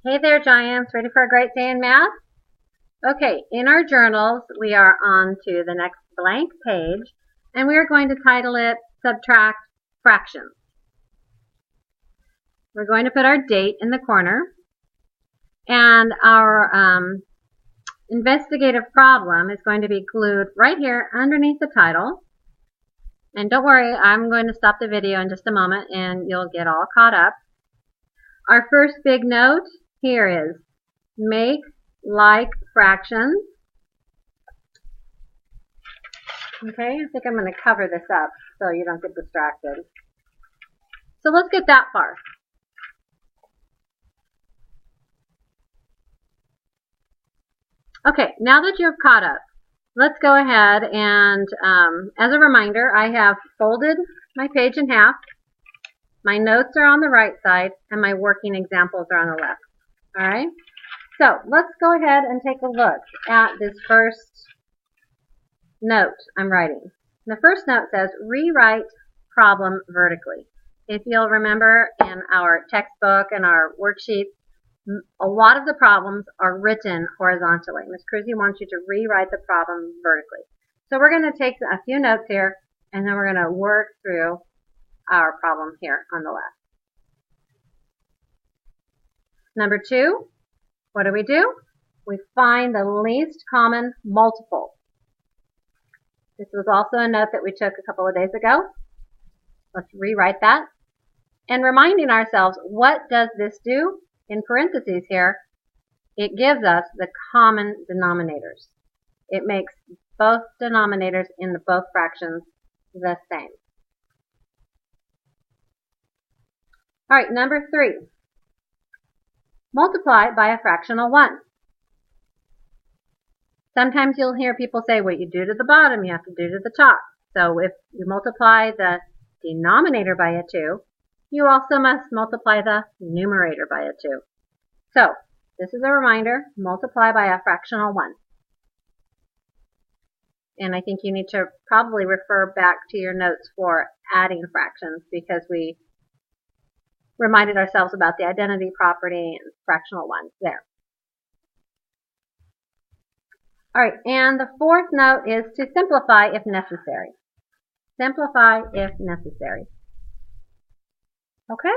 Hey there, Giants. Ready for a great day in math? Okay, in our journals, we are on to the next blank page, and we are going to title it Subtract Fractions. We're going to put our date in the corner, and our investigative problem is going to be glued right here underneath the title. And don't worry, I'm going to stop the video in just a moment, and you'll get all caught up. Our first big note here is make like fractions. Okay, I think I'm going to cover this up so you don't get distracted. So let's get that far. Okay, now that you've caught up, let's go ahead and, as a reminder, I have folded my page in half. My notes are on the right side, and my working examples are on the left. All right? So let's go ahead and take a look at this first note I'm writing. The first note says, rewrite problem vertically. If you'll remember in our textbook and our worksheets, a lot of the problems are written horizontally. Ms. Cruzy wants you to rewrite the problem vertically. So we're going to take a few notes here, and then we're going to work through our problem here on the left. Number 2, what do? We find the least common multiple. This was also a note that we took a couple of days ago. Let's rewrite that. And reminding ourselves, what does this do? In parentheses here, it gives us the common denominators. It makes both denominators in the both fractions the same. All right, number 3. Multiply by a fractional 1. Sometimes you'll hear people say what you do to the bottom, you have to do to the top. So if you multiply the denominator by a 2, you also must multiply the numerator by a 2. So this is a reminder, multiply by a fractional 1. And I think you need to probably refer back to your notes for adding fractions because we reminded ourselves about the identity property and fractional 1s there. All right, and the fourth note is to simplify if necessary. Simplify if necessary. Okay?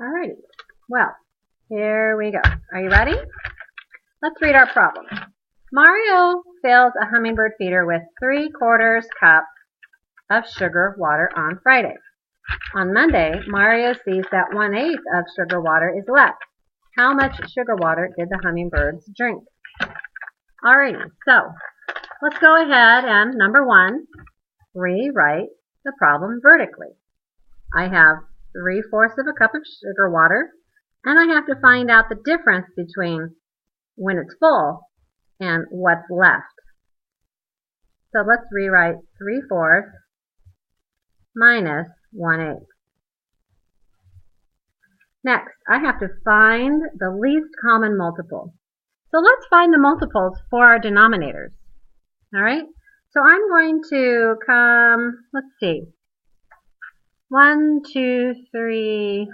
All righty. Well, here we go. Are you ready? Let's read our problem. Mario fills a hummingbird feeder with 3/4 cup of sugar water on Friday. On Monday, Mario sees that 1/8 of sugar water is left. How much sugar water did the hummingbirds drink? Alrighty, so let's go ahead and number 1, rewrite the problem vertically. I have 3/4 of a cup of sugar water, and I have to find out the difference between when it's full and what's left. So let's rewrite 3/4 minus 1/8. Next, I have to find the least common multiple. So let's find the multiples for our denominators. All right? So I'm going to come, let's see, 1, 2, 3,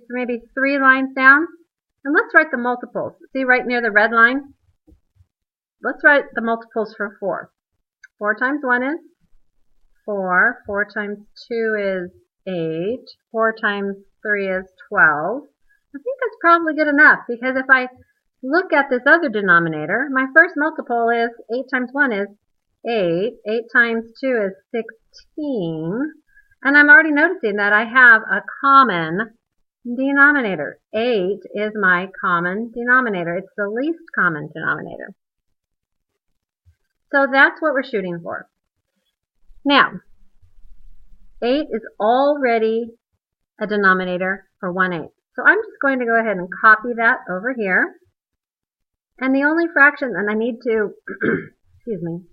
maybe 3 lines down. And let's write the multiples. See right near the red line? Let's write the multiples for 4. 4 times 1 is 4. 4 times 2 is 8. 4 times 3 is 12. I think that's probably good enough because if I look at this other denominator, my first multiple is 8 times 1 is 8. 8 times 2 is 16. And I'm already noticing that I have a common denominator. 8 is my common denominator. It's the least common denominator. So that's what we're shooting for. Now, 8 is already a denominator for 1/8. So I'm just going to go ahead and copy that over here. And the only fraction that I need to excuse me,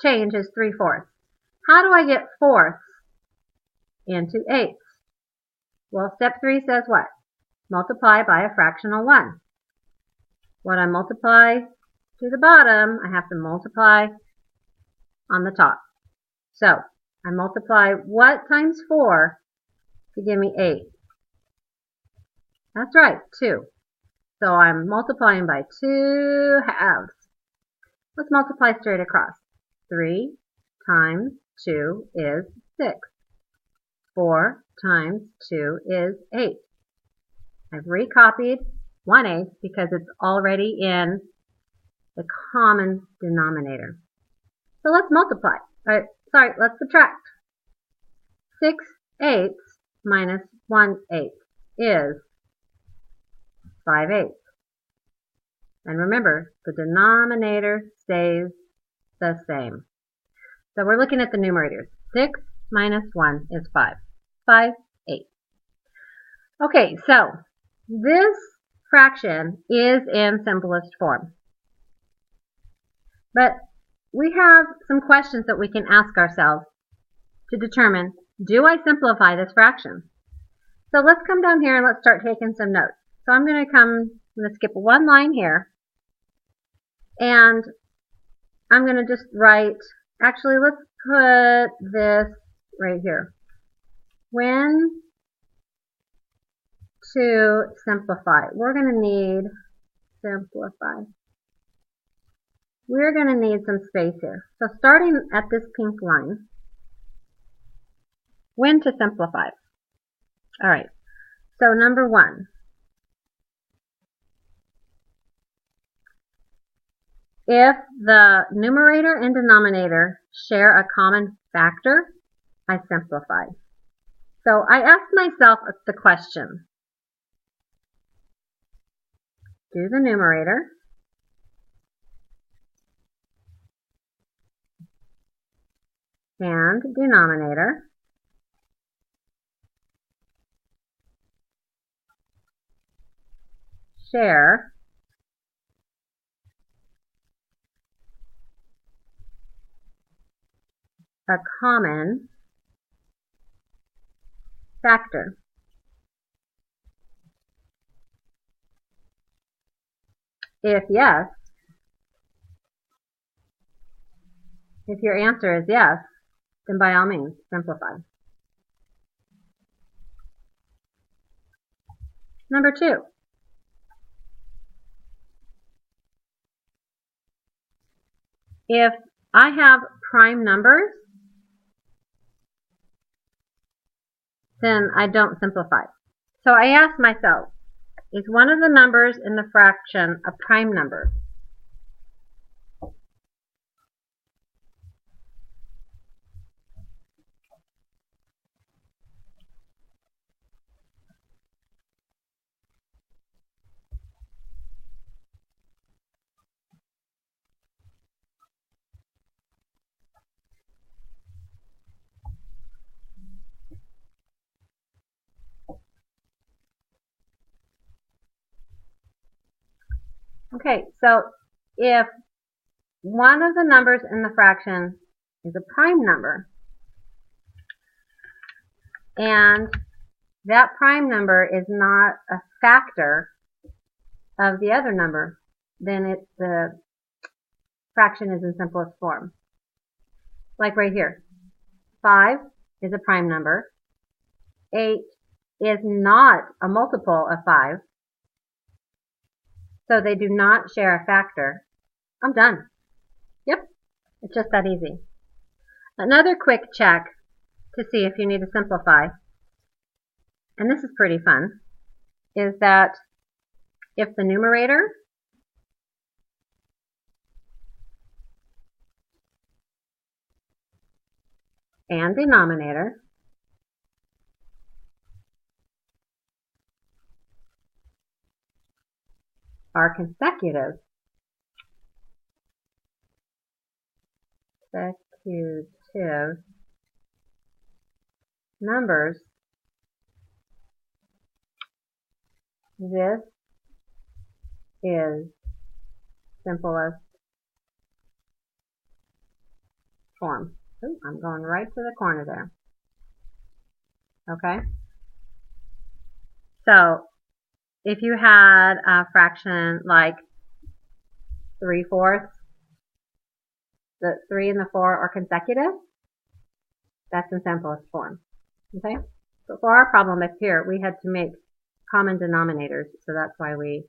change is 3/4. How do I get fourths into eighths? Well, step 3 says what? Multiply by a fractional 1. What I multiply to the bottom, I have to multiply on the top. So I multiply what times 4 to give me 8? That's right, 2. So I'm multiplying by 2 halves. Let's multiply straight across. 3 times 2 is 6. 4 times 2 is 8. I've recopied 1/8 because it's already in the common denominator. So let's multiply. Let's subtract. 6/8 minus 1/8 is 5/8. And remember, the denominator stays the same. So we're looking at the numerators. 6 minus 1 is 5. 5/8. Okay, so this fraction is in simplest form. But we have some questions that we can ask ourselves to determine, do I simplify this fraction? So let's come down here and let's start taking some notes. So I'm going to skip one line here. And I'm going to just write, actually let's put this right here. When to simplify. We're going to need simplify. We're going to need some space here. So starting at this pink line, when to simplify. All right, so number 1. If the numerator and denominator share a common factor, I simplify. So I asked myself the question, do the numerator and denominator share a common factor? If yes, if your answer is yes, then by all means, simplify. Number 2. If I have prime numbers, then I don't simplify. So I ask myself, is one of the numbers in the fraction a prime number? Okay, so if one of the numbers in the fraction is a prime number, and that prime number is not a factor of the other number, then the fraction is in simplest form. Like right here, 5 is a prime number, 8 is not a multiple of 5, so they do not share a factor. I'm done. Yep, it's just that easy. Another quick check to see if you need to simplify, and this is pretty fun, is that if the numerator and denominator are consecutive numbers, this is simplest form. Ooh, I'm going right to the corner there. Okay? So, if you had a fraction like 3/4, the 3 and the 4 are consecutive, That's in simplest form. Okay? But for our problem up here, we had to make common denominators, so that's why we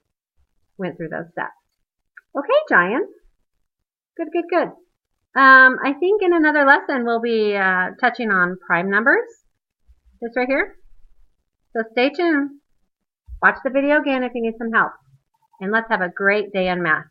went through those steps. Okay, Giants. Good, good, good. I think in another lesson we'll be touching on prime numbers. This right here. So stay tuned. Watch the video again if you need some help. And let's have a great day in math.